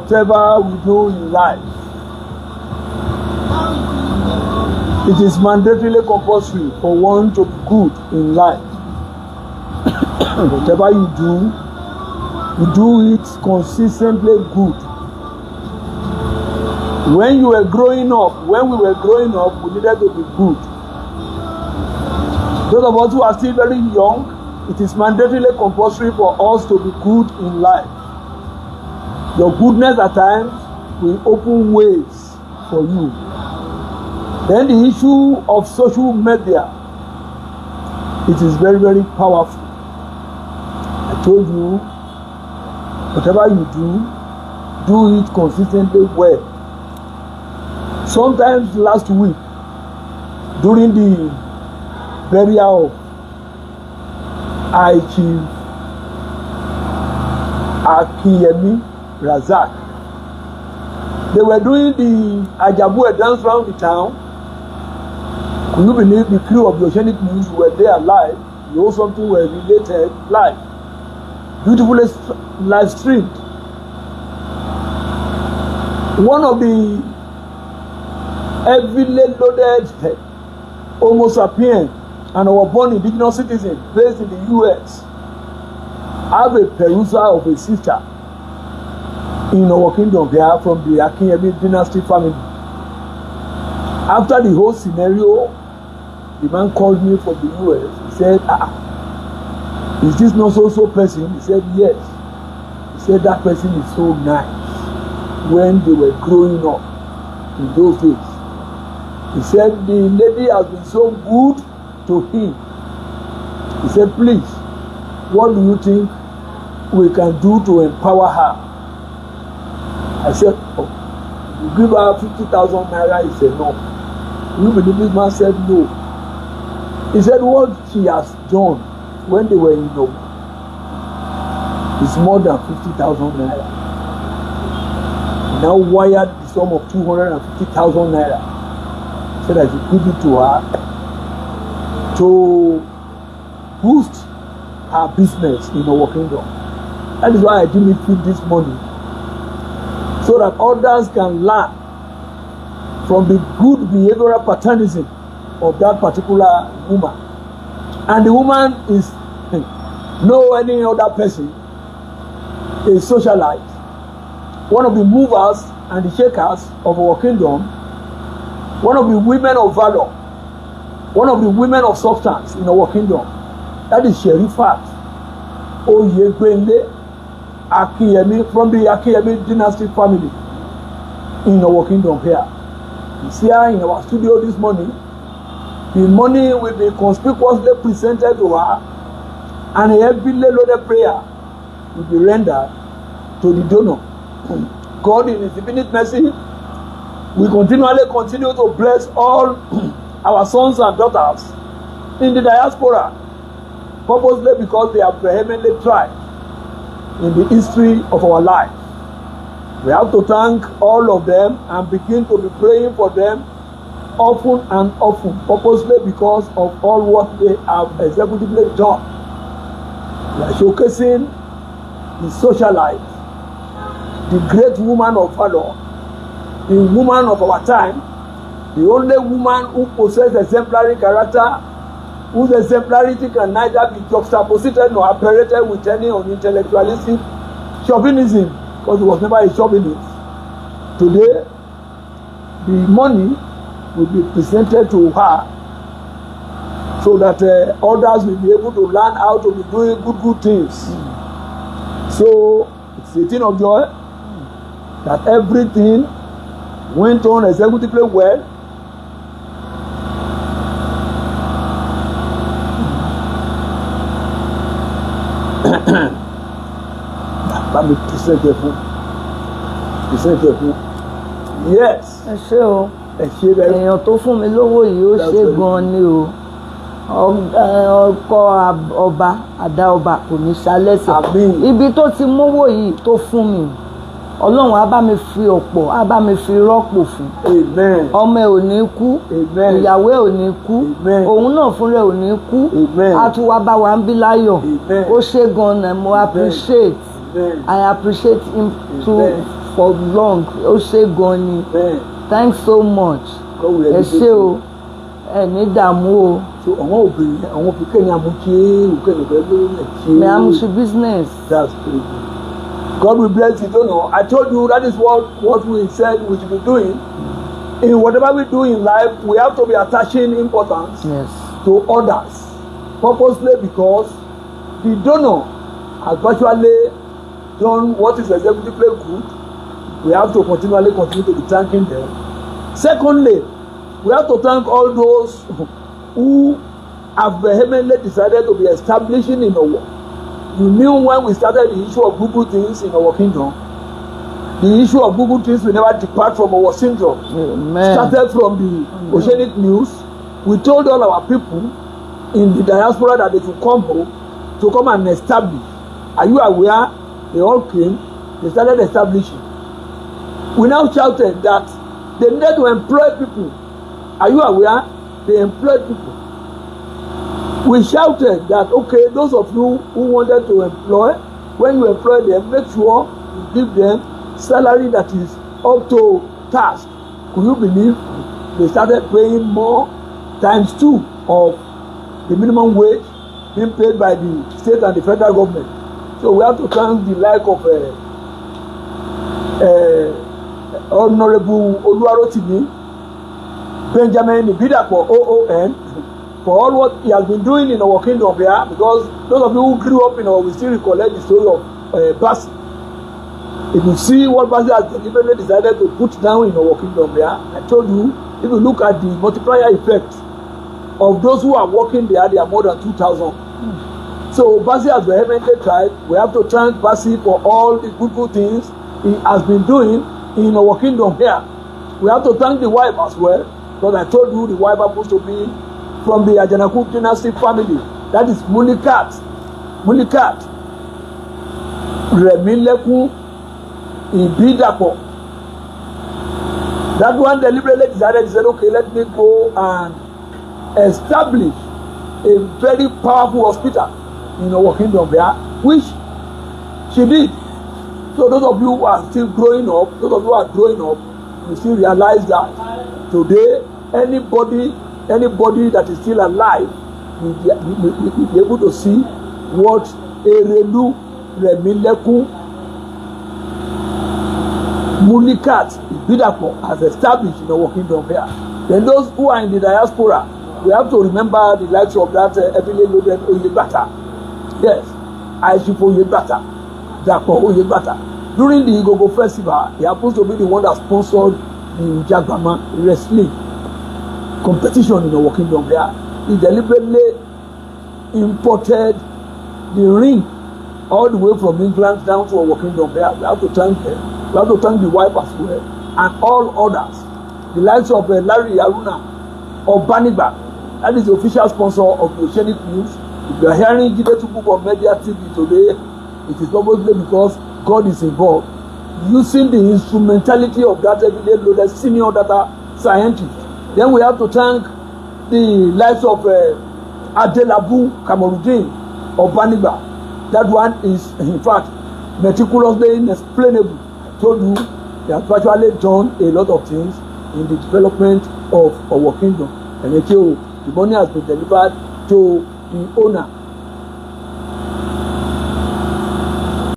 whatever we do in life, it is mandatorily compulsory for one to be good in life. Whatever you do it consistently good. When we were growing up, we needed to be good. Those of us who are still very young, it is mandatorily compulsory for us to be good in life. Your goodness at times will open ways for you. Then the issue of social media, it is very, very powerful. I told you, whatever you do it consistently well. Sometimes last week, during the burial of Chief Akinyemi Razak, they were doing the Ajabu dance around the town. Can you believe the crew of the Oceanic News were there live? You know, something were related live. Beautifully live streamed. One of the heavily loaded Homo sapien and our born indigenous citizen based in the US have a perusa of a sister in our kingdom here from the Akinyemi dynasty family. After the whole scenario, the man called me from the US. He said, is this not so person? He said, yes. He said, that person is so nice when they were growing up in those days. He said, the lady has been so good to him. He said, please, what do you think we can do to empower her? I said, you give her 50,000 naira. He said, no. You believe this man said no. He said, what she has done when they were in Ondo is more than 50,000 naira. He now wired the sum of 250,000 naira. He said I should give it to her to boost her business in our kingdom. That is why I didn't feed this money, so that others can learn from the good behavioral patternism of that particular woman. And the woman is no any other person, a socialite, one of the movers and the shakers of our kingdom, one of the women of valor, one of the women of substance in our kingdom. That is Sherifat, Oyegbenle, Akinyemi, from the Akinyemi dynasty family in our kingdom here. It's here in our studio this morning. The money will be conspicuously presented to her, and a heavily loaded prayer will be rendered to the donor. God in His infinite mercy will continue to bless all our sons and daughters in the diaspora, purposely because they have vehemently tried in the history of our life. We have to thank all of them and begin to be praying for them often and often, purposely because of all what they have executively done. We are showcasing the socialite, the great woman of valor, the woman of our time, the only woman who possesses exemplary character, whose exemplarity can neither be juxtaposed nor operated with any unintellectualistic chauvinism, because he was never a chauvinist. Today, the money will be presented to her so that others will be able to learn how to be doing good things. So it's a thing of joy that everything went on executively well. Yes. Ẹ ṣé o. Èèyàn tó fún mi lówó yìí ó ṣe gan ni o. Ọkọ ọba àdá ọba kò ní ṣalẹ́sẹ̀. Ibi tó ti mówó yìí tó fún mi, Ọlọ́run á bá mi fi ọ̀pọ̀, á bá mi fi rọ́pò fún. Ọmọ ẹ̀ ò ní kú, ìyàwó ẹ̀ ò ní kú, òun náà fúnra ẹ̀ ò ní kú, á tún wá bá wa ń bí láyọ̀. Ó ṣe gan ni mo appreciate. I appreciate him too for long. Ó ṣe gan ni. Thanks so much. Ẹ ṣé o. Ẹ ní dààmú o. So àwọn obìnrin àwọn òbíkẹ́ ni àmúṣe òkèlè bẹ́ẹ̀ lórí ẹ̀ṣẹ́. May àmúṣe business. That's crazy. God will bless you. Don't know. I told you that is what we said we should be doing. In whatever we do in life, we have to be attaching importance to others, purposely because the donor has virtually done what is executively good. We have to continue to be thanking them. Secondly, we have to thank all those who have vehemently decided to be establishing in our work. You knew when we started the issue of Google things in our kingdom, the issue of Google things will never depart from our syndrome. Amen. Started from the Oceanic news. We told all our people in the diaspora that they should come home to come and establish. Are you aware? They all came. They started establishing. We now shouted that they need to employ people. Are you aware? They employed people. We shouted that, okay, those of you who wanted to employ, when you employ them, make sure you give them salary that is up to task. Could you believe they started paying more ×2 of the minimum wage being paid by the state and the federal government? So we have to thank the like of Honorable Hon Rotimi Ibidapo OON for all what he has been doing in our kingdom here, because those of you who grew up in our, we still recollect the story of bassey. If you see what bassey has deliberately decided to put down in our kingdom here, I told you, if you look at the multiplier effect of those who are working there, they are more than 2,000. So bassey has vehemently tried. We have to thank bassey for all the good things he has been doing in our kingdom here. We have to thank the wife as well, because I told you the wife happens to be from the Adunola dynasty family. That is Mulikat. Remilekun Ibidapo. That one deliberately decided to say, okay, let me go and establish a very powerful hospital in our kingdom there, which she did. So those of you who are still growing up, you still realize that today anybody that is still alive will be able to see what Remilekun Mulikat Ibidapo has established in our kingdom here. Then those who are in the diaspora, we have to remember the likes of that heavily loaded Oyegbata. Yes, Oyegbata, Dapo Oyegbata. During the Igogo festival, he happens to be the one that sponsored the Jagbama wrestling competition in our kingdom here. He deliberately imported the ring all the way from England down to our kingdom here. We have to thank them. We have to thank the wife as well and all others. The likes of Aruna-Obanigba, that is the official sponsor of the Oceanic news. If you are hearing Jídé Tubúbọ MediaTV today, it is probably because God is involved, using the instrumentality of that everyday loaded senior data scientist. Then we have to thank the likes of Obanigba. That one is, in fact, meticulously inexplainable. I told you, they have actually done a lot of things in the development of our kingdom. And the money has been delivered to the owner